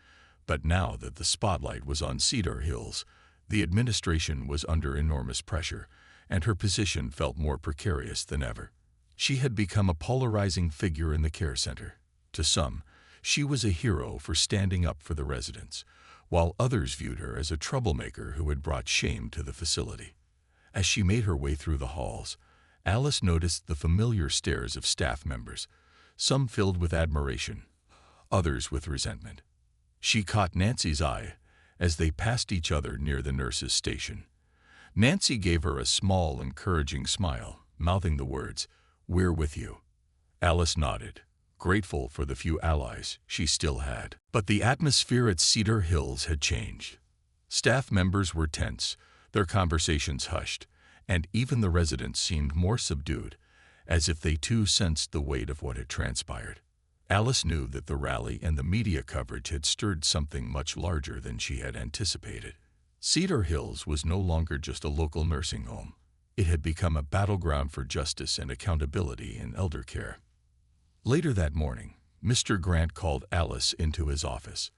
but now that the spotlight was on Cedar Hills, the administration was under enormous pressure, and her position felt more precarious than ever. She had become a polarizing figure in the care center. To some, she was a hero for standing up for the residents, while others viewed her as a troublemaker who had brought shame to the facility. As she made her way through the halls, Alice noticed the familiar stares of staff members, some filled with admiration, others with resentment. She caught Nancy's eye as they passed each other near the nurse's station. Nancy gave her a small, encouraging smile, mouthing the words, "We're with you." Alice nodded, grateful for the few allies she still had. But the atmosphere at Cedar Hills had changed. Staff members were tense, their conversations hushed, and even the residents seemed more subdued, as if they too sensed the weight of what had transpired. Alice knew that the rally and the media coverage had stirred something much larger than she had anticipated. Cedar Hills was no longer just a local nursing home. It had become a battleground for justice and accountability in elder care. Later that morning, Mr. Grant called Alice into his office.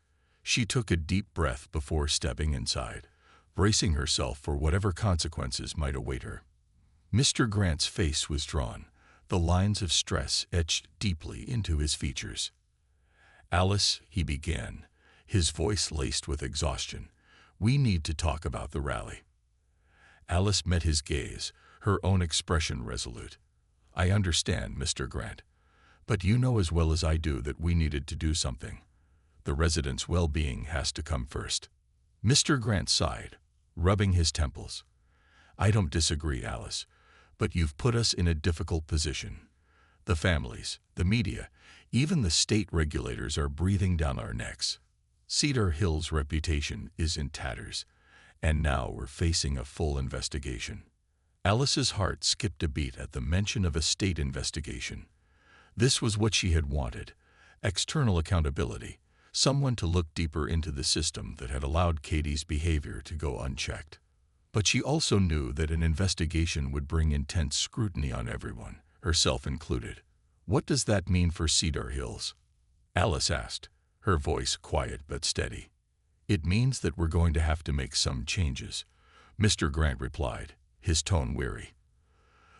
She took a deep breath before stepping inside, bracing herself for whatever consequences might await her. Mr. Grant's face was drawn, the lines of stress etched deeply into his features. "Alice," he began, his voice laced with exhaustion, "we need to talk about the rally." Alice met his gaze, her own expression resolute. "I understand, Mr. Grant, but you know as well as I do that we needed to do something. The residents' well-being has to come first." Mr. Grant sighed, rubbing his temples. "I don't disagree, Alice, but you've put us in a difficult position. The families, the media, even the state regulators are breathing down our necks. Cedar Hills' reputation is in tatters, and now we're facing a full investigation." Alice's heart skipped a beat at the mention of a state investigation. This was what she had wanted: external accountability, someone to look deeper into the system that had allowed Katie's behavior to go unchecked. But she also knew that an investigation would bring intense scrutiny on everyone, herself included. "What does that mean for Cedar Hills?" Alice asked, her voice quiet but steady. "It means that we're going to have to make some changes," Mr. Grant replied, his tone weary.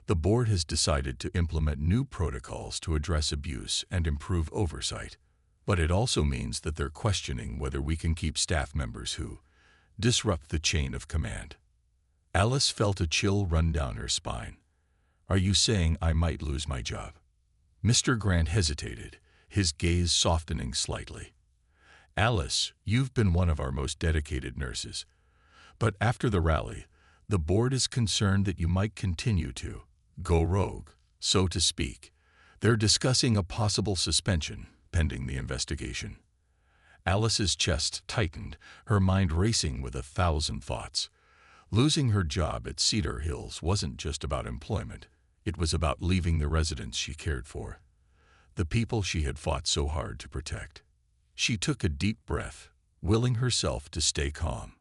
"The board has decided to implement new protocols to address abuse and improve oversight, but it also means that they're questioning whether we can keep staff members who disrupt the chain of command." Alice felt a chill run down her spine. "Are you saying I might lose my job?" Mr. Grant hesitated, his gaze softening slightly. "Alice, you've been one of our most dedicated nurses. But after the rally, the board is concerned that you might continue to go rogue, so to speak. They're discussing a possible suspension pending the investigation." Alice's chest tightened, her mind racing with 1,000 thoughts. Losing her job at Cedar Hills wasn't just about employment. It was about leaving the residents she cared for, the people she had fought so hard to protect. She took a deep breath, willing herself to stay calm.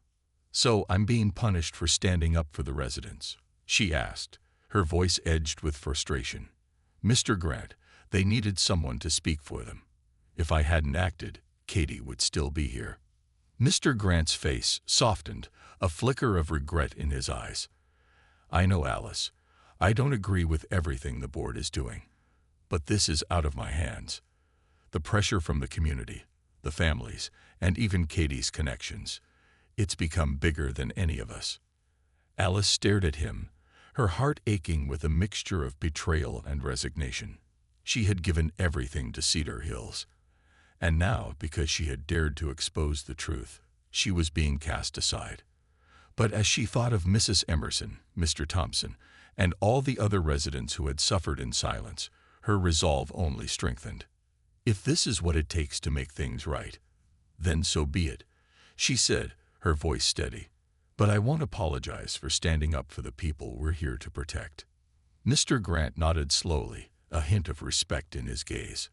"So I'm being punished for standing up for the residents?" she asked, her voice edged with frustration. "Mr. Grant, they needed someone to speak for them. If I hadn't acted, Katie would still be here." Mr. Grant's face softened, a flicker of regret in his eyes. "I know, Alice. I don't agree with everything the board is doing. But this is out of my hands. The pressure from the community, the families, and even Katie's connections. It's become bigger than any of us." Alice stared at him, her heart aching with a mixture of betrayal and resignation. She had given everything to Cedar Hills. And now, because she had dared to expose the truth, she was being cast aside. But as she thought of Mrs. Emerson, Mr. Thompson, and all the other residents who had suffered in silence, her resolve only strengthened. "If this is what it takes to make things right, then so be it," she said, her voice steady. "But I won't apologize for standing up for the people we're here to protect." Mr. Grant nodded slowly, a hint of respect in his gaze.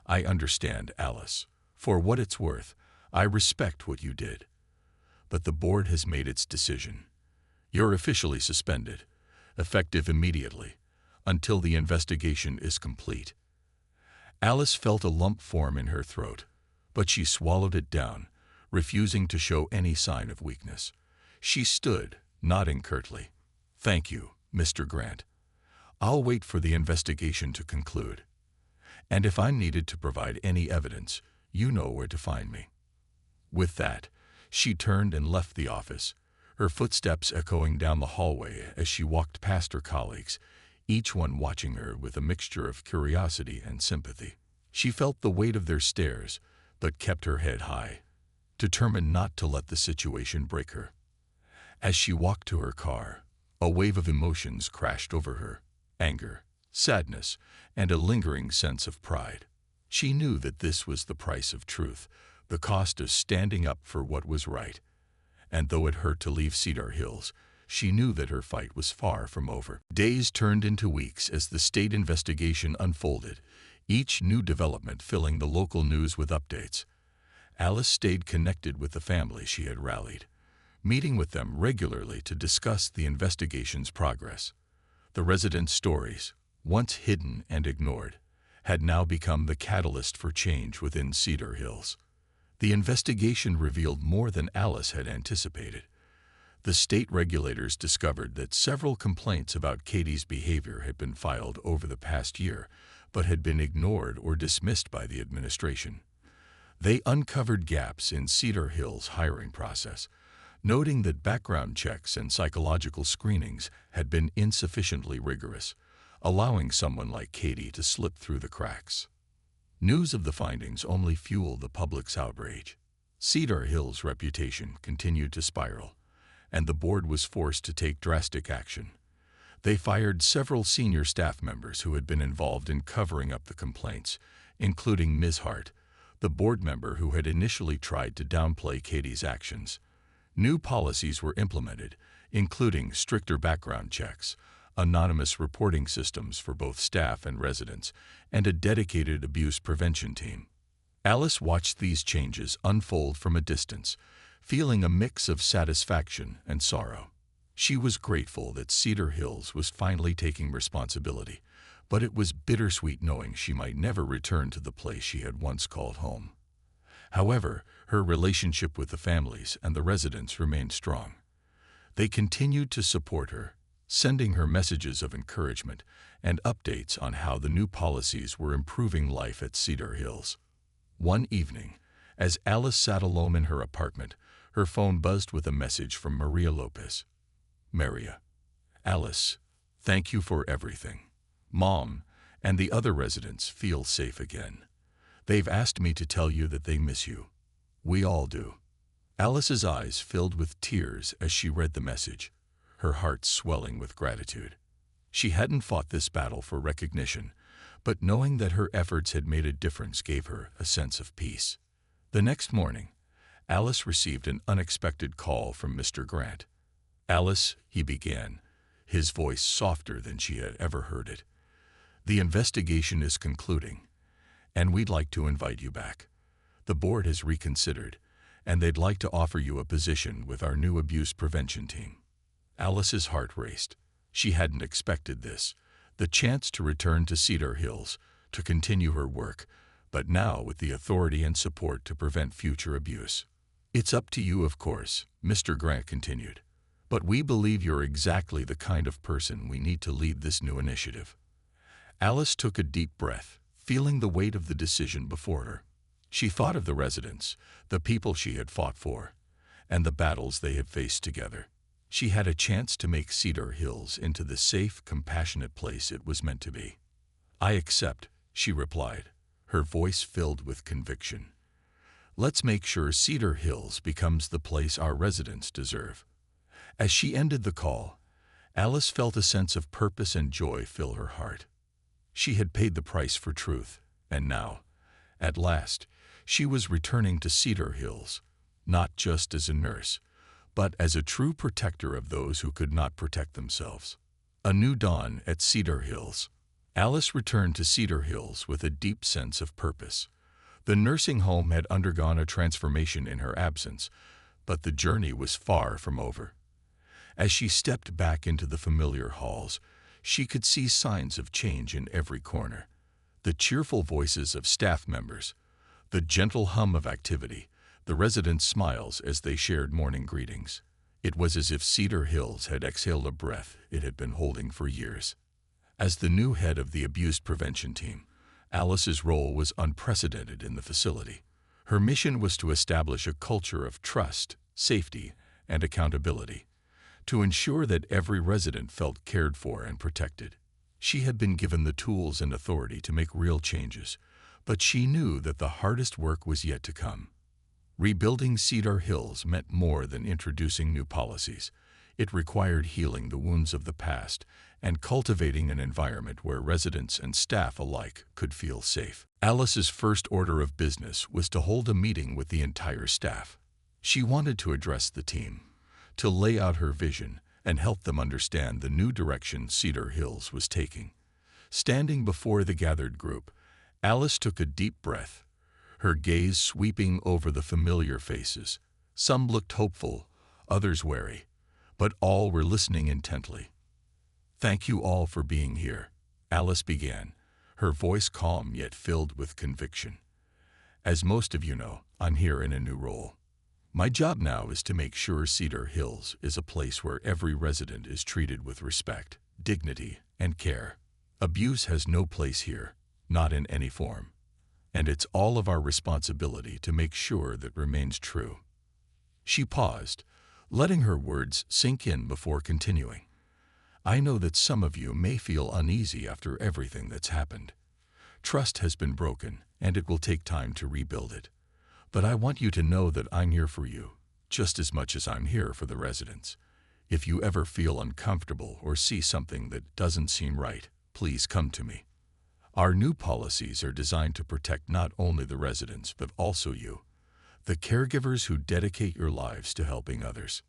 "I understand, Alice. For what it's worth, I respect what you did. But the board has made its decision. You're officially suspended, effective immediately, until the investigation is complete." Alice felt a lump form in her throat, but she swallowed it down, refusing to show any sign of weakness. She stood, nodding curtly. "Thank you, Mr. Grant. I'll wait for the investigation to conclude. And if I'm needed to provide any evidence, you know where to find me." With that, she turned and left the office, her footsteps echoing down the hallway as she walked past her colleagues, each one watching her with a mixture of curiosity and sympathy. She felt the weight of their stares, but kept her head high, determined not to let the situation break her. As she walked to her car, a wave of emotions crashed over her: anger, sadness, and a lingering sense of pride. She knew that this was the price of truth, the cost of standing up for what was right. And though it hurt to leave Cedar Hills, she knew that her fight was far from over. Days turned into weeks as the state investigation unfolded, each new development filling the local news with updates. Alice stayed connected with the family she had rallied, meeting with them regularly to discuss the investigation's progress. The residents' stories, once hidden and ignored, had now become the catalyst for change within Cedar Hills. The investigation revealed more than Alice had anticipated. The state regulators discovered that several complaints about Katie's behavior had been filed over the past year, but had been ignored or dismissed by the administration. They uncovered gaps in Cedar Hills' hiring process, noting that background checks and psychological screenings had been insufficiently rigorous, allowing someone like Katie to slip through the cracks. News of the findings only fueled the public's outrage. Cedar Hills' reputation continued to spiral, and the board was forced to take drastic action. They fired several senior staff members who had been involved in covering up the complaints, including Ms. Hart, the board member who had initially tried to downplay Katie's actions. New policies were implemented, including stricter background checks, anonymous reporting systems for both staff and residents, and a dedicated abuse prevention team. Alice watched these changes unfold from a distance, feeling a mix of satisfaction and sorrow. She was grateful that Cedar Hills was finally taking responsibility, but it was bittersweet knowing she might never return to the place she had once called home. However, her relationship with the families and the residents remained strong. They continued to support her, sending her messages of encouragement and updates on how the new policies were improving life at Cedar Hills. One evening, as Alice sat alone in her apartment, her phone buzzed with a message from Maria Lopez. "Maria, Alice, thank you for everything. Mom and the other residents feel safe again. They've asked me to tell you that they miss you. We all do." Alice's eyes filled with tears as she read the message, her heart swelling with gratitude. She hadn't fought this battle for recognition, but knowing that her efforts had made a difference gave her a sense of peace. The next morning, Alice received an unexpected call from Mr. Grant. "Alice," he began, his voice softer than she had ever heard it, "the investigation is concluding, and we'd like to invite you back. The board has reconsidered, and they'd like to offer you a position with our new abuse prevention team." Alice's heart raced. She hadn't expected this, the chance to return to Cedar Hills, to continue her work, but now with the authority and support to prevent future abuse. "It's up to you, of course," Mr. Grant continued, "but we believe you're exactly the kind of person we need to lead this new initiative." Alice took a deep breath, feeling the weight of the decision before her. She thought of the residents, the people she had fought for, and the battles they had faced together. She had a chance to make Cedar Hills into the safe, compassionate place it was meant to be. "I accept," she replied, her voice filled with conviction. "Let's make sure Cedar Hills becomes the place our residents deserve." As she ended the call, Alice felt a sense of purpose and joy fill her heart. She had paid the price for truth, and now, at last, she was returning to Cedar Hills, not just as a nurse, but as a true protector of those who could not protect themselves. A new dawn at Cedar Hills. Alice returned to Cedar Hills with a deep sense of purpose. The nursing home had undergone a transformation in her absence, but the journey was far from over. As she stepped back into the familiar halls, she could see signs of change in every corner. The cheerful voices of staff members, the gentle hum of activity, the residents' smiles as they shared morning greetings. It was as if Cedar Hills had exhaled a breath it had been holding for years. As the new head of the abuse prevention team, Alice's role was unprecedented in the facility. Her mission was to establish a culture of trust, safety, and accountability, to ensure that every resident felt cared for and protected. She had been given the tools and authority to make real changes, but she knew that the hardest work was yet to come. Rebuilding Cedar Hills meant more than introducing new policies. It required healing the wounds of the past and cultivating an environment where residents and staff alike could feel safe. Alice's first order of business was to hold a meeting with the entire staff. She wanted to address the team, to lay out her vision and help them understand the new direction Cedar Hills was taking. Standing before the gathered group, Alice took a deep breath, her gaze sweeping over the familiar faces. Some looked hopeful, others wary, but all were listening intently. "Thank you all for being here," Alice began, her voice calm yet filled with conviction. "As most of you know, I'm here in a new role. My job now is to make sure Cedar Hills is a place where every resident is treated with respect, dignity, and care. Abuse has no place here, not in any form. And it's all of our responsibility to make sure that remains true." She paused, letting her words sink in before continuing. "I know that some of you may feel uneasy after everything that's happened. Trust has been broken, and it will take time to rebuild it. But I want you to know that I'm here for you, just as much as I'm here for the residents. If you ever feel uncomfortable or see something that doesn't seem right, please come to me. Our new policies are designed to protect not only the residents, but also you, the caregivers who dedicate your lives to helping others."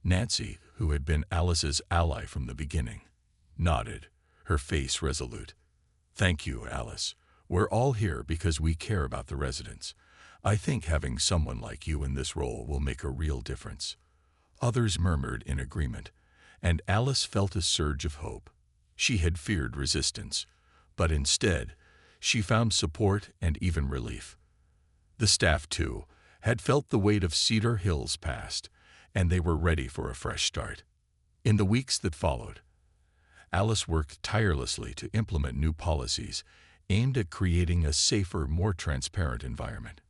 Nancy, who had been Alice's ally from the beginning, nodded, her face resolute. "Thank you, Alice. We're all here because we care about the residents. I think having someone like you in this role will make a real difference." Others murmured in agreement, and Alice felt a surge of hope. She had feared resistance, but instead, she found support and even relief. The staff, too, had felt the weight of Cedar Hills past, and they were ready for a fresh start. In the weeks that followed, Alice worked tirelessly to implement new policies aimed at creating a safer, more transparent environment.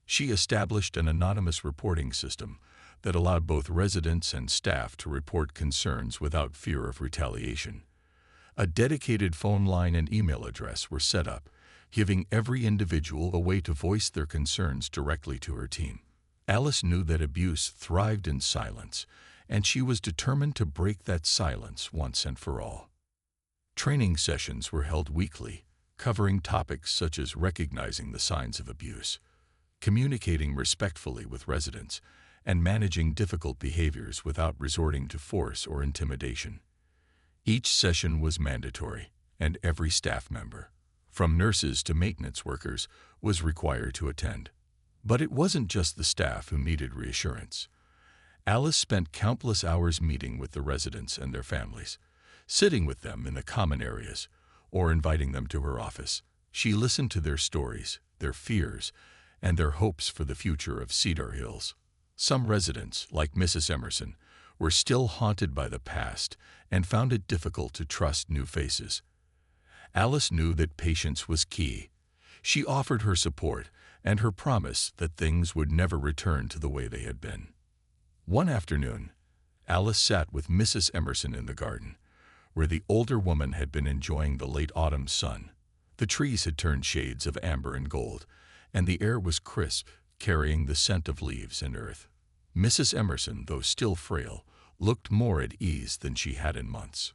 She established an anonymous reporting system that allowed both residents and staff to report concerns without fear of retaliation. A dedicated phone line and email address were set up, giving every individual a way to voice their concerns directly to her team. Alice knew that abuse thrived in silence, and she was determined to break that silence once and for all. Training sessions were held weekly, covering topics such as recognizing the signs of abuse, communicating respectfully with residents, and managing difficult behaviors without resorting to force or intimidation. Each session was mandatory, and every staff member, from nurses to maintenance workers, was required to attend. But it wasn't just the staff who needed reassurance. Alice spent countless hours meeting with the residents and their families, sitting with them in the common areas, or inviting them to her office. She listened to their stories, their fears, and their hopes for the future of Cedar Hills. Some residents, like Mrs. Emerson, were still haunted by the past and found it difficult to trust new faces. Alice knew that patience was key. She offered her support and her promise that things would never return to the way they had been. One afternoon, Alice sat with Mrs. Emerson in the garden, where the older woman had been enjoying the late autumn sun. The trees had turned shades of amber and gold, and the air was crisp, carrying the scent of leaves and earth. Mrs. Emerson, though still frail, looked more at ease than she had in months.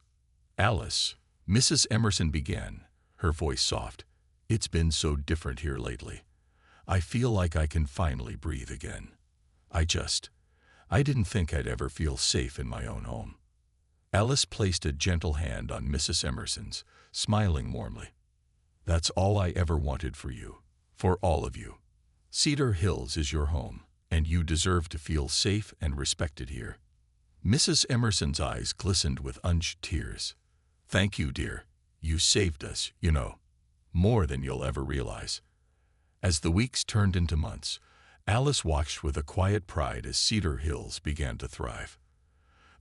"Alice," Mrs. Emerson began, her voice soft, "it's been so different here lately. I feel like I can finally breathe again. I didn't think I'd ever feel safe in my own home." Alice placed a gentle hand on Mrs. Emerson's, smiling warmly. "That's all I ever wanted for you, for all of you. Cedar Hills is your home, and you deserve to feel safe and respected here." Mrs. Emerson's eyes glistened with unshed tears. "Thank you, dear. You saved us, you know, more than you'll ever realize." As the weeks turned into months, Alice watched with a quiet pride as Cedar Hills began to thrive.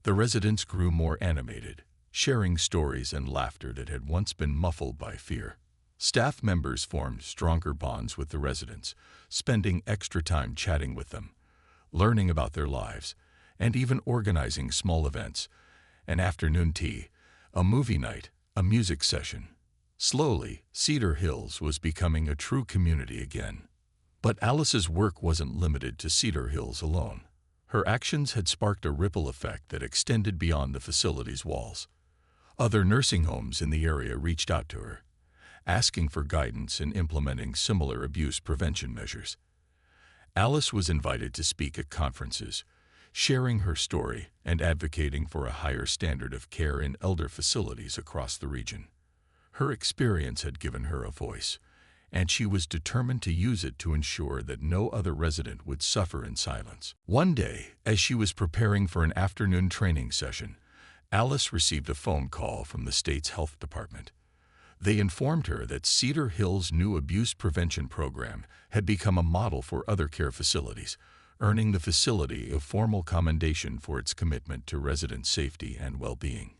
The residents grew more animated, sharing stories and laughter that had once been muffled by fear. Staff members formed stronger bonds with the residents, spending extra time chatting with them, learning about their lives, and even organizing small events, an afternoon tea, a movie night, a music session. Slowly, Cedar Hills was becoming a true community again. But Alice's work wasn't limited to Cedar Hills alone. Her actions had sparked a ripple effect that extended beyond the facility's walls. Other nursing homes in the area reached out to her, asking for guidance in implementing similar abuse prevention measures. Alice was invited to speak at conferences, sharing her story and advocating for a higher standard of care in elder facilities across the region. Her experience had given her a voice, and she was determined to use it to ensure that no other resident would suffer in silence. One day, as she was preparing for an afternoon training session, Alice received a phone call from the state's health department. They informed her that Cedar Hills' new abuse prevention program had become a model for other care facilities, earning the facility a formal commendation for its commitment to resident safety and well-being.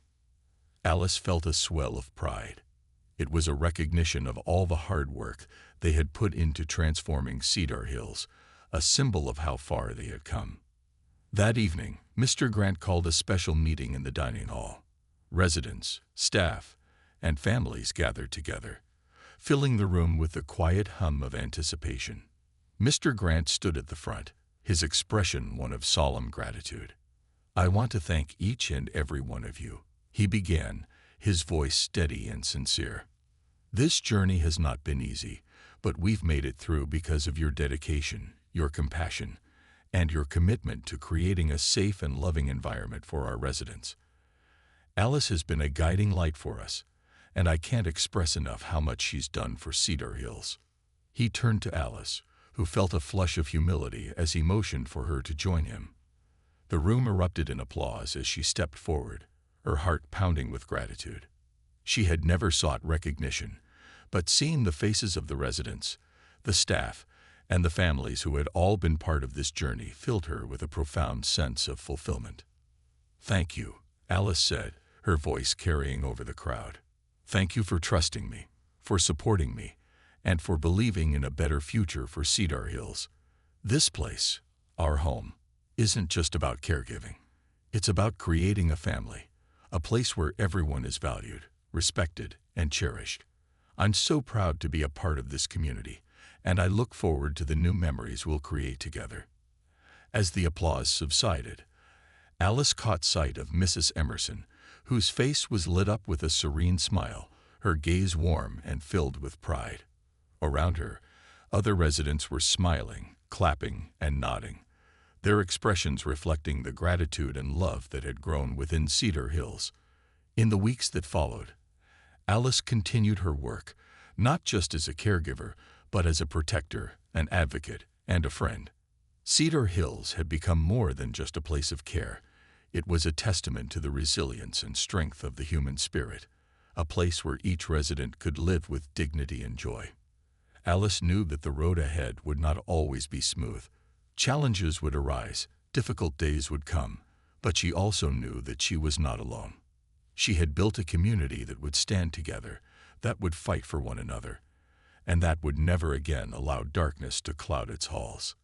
Alice felt a swell of pride. It was a recognition of all the hard work they had put into transforming Cedar Hills, a symbol of how far they had come. That evening, Mr. Grant called a special meeting in the dining hall. Residents, staff, and families gathered together, filling the room with the quiet hum of anticipation. Mr. Grant stood at the front, his expression one of solemn gratitude. "I want to thank each and every one of you," he began, his voice steady and sincere. "This journey has not been easy, but we've made it through because of your dedication, your compassion, and your commitment to creating a safe and loving environment for our residents. Alice has been a guiding light for us, and I can't express enough how much she's done for Cedar Hills." He turned to Alice, who felt a flush of humility as he motioned for her to join him. The room erupted in applause as she stepped forward, her heart pounding with gratitude. She had never sought recognition, but seeing the faces of the residents, the staff, and the families who had all been part of this journey filled her with a profound sense of fulfillment. "Thank you," Alice said, her voice carrying over the crowd. "Thank you for trusting me, for supporting me, and for believing in a better future for Cedar Hills. This place, our home, isn't just about caregiving. It's about creating a family, a place where everyone is valued, respected, and cherished. I'm so proud to be a part of this community, and I look forward to the new memories we'll create together." As the applause subsided, Alice caught sight of Mrs. Emerson, whose face was lit up with a serene smile, her gaze warm and filled with pride. Around her, other residents were smiling, clapping, and nodding, their expressions reflecting the gratitude and love that had grown within Cedar Hills. In the weeks that followed, Alice continued her work, not just as a caregiver, but as a protector, an advocate, and a friend. Cedar Hills had become more than just a place of care. It was a testament to the resilience and strength of the human spirit, a place where each resident could live with dignity and joy. Alice knew that the road ahead would not always be smooth. Challenges would arise, difficult days would come, but she also knew that she was not alone. She had built a community that would stand together, that would fight for one another, and that would never again allow darkness to cloud its halls.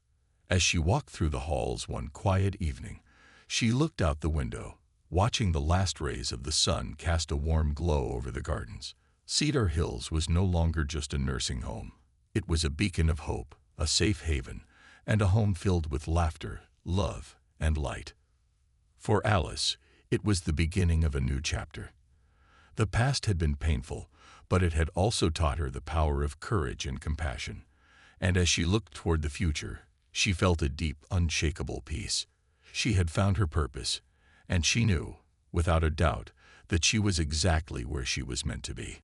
As she walked through the halls one quiet evening, she looked out the window, watching the last rays of the sun cast a warm glow over the gardens. Cedar Hills was no longer just a nursing home. It was a beacon of hope, a safe haven, and a home filled with laughter, love, and light. For Alice, it was the beginning of a new chapter. The past had been painful, but it had also taught her the power of courage and compassion. And as she looked toward the future, she felt a deep, unshakable peace. She had found her purpose, and she knew, without a doubt, that she was exactly where she was meant to be.